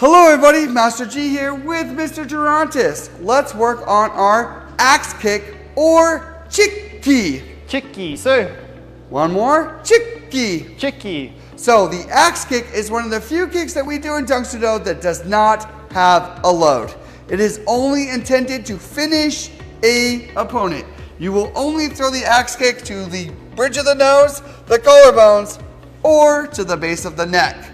Hello everybody, Master G here with Mr. Durantis. Let's work on our axe kick or Chicky. Chicky, sir. One more, Chicky. Chicky. So the axe kick is one of the few kicks that we do in Tang Soo Do that does not have a load. It is only intended to finish an opponent. You will only throw the axe kick to the bridge of the nose, the collarbones, or to the base of the neck.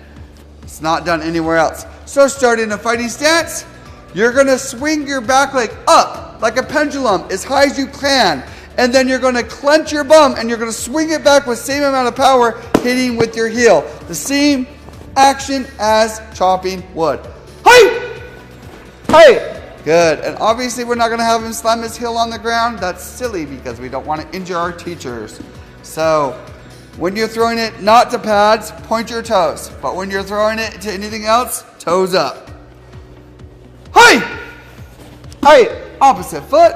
It's not done anywhere else. So start in a fighting stance. You're gonna swing your back leg up like a pendulum as high as you can. And then you're gonna clench your bum and you're gonna swing it back with the same amount of power, hitting with your heel. The same action as chopping wood. Hey! Hey! Good, and obviously we're not gonna have him slam his heel on the ground. That's silly because we don't wanna injure our teachers. So, when you're throwing it not to pads, point your toes. But when you're throwing it to anything else, toes up. Hey! Hey! Opposite foot.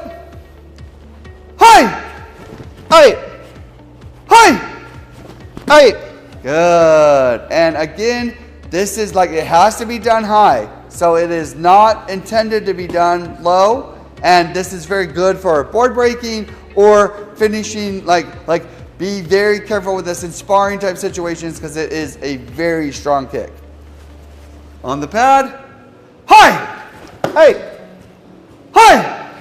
Hey! Hey! Hey! Hey! Good. And again, this is like, it has to be done high. So it is not intended to be done low. And this is very good for board breaking or finishing, be very careful with this in sparring type situations because it is a very strong kick. On the pad. Hi! Hey! Hi!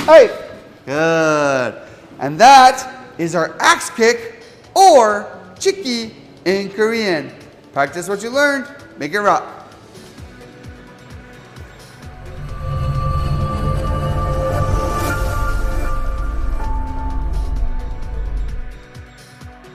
Hey! Good. And that is our axe kick or Chicky in Korean. Practice what you learned. Make it rock.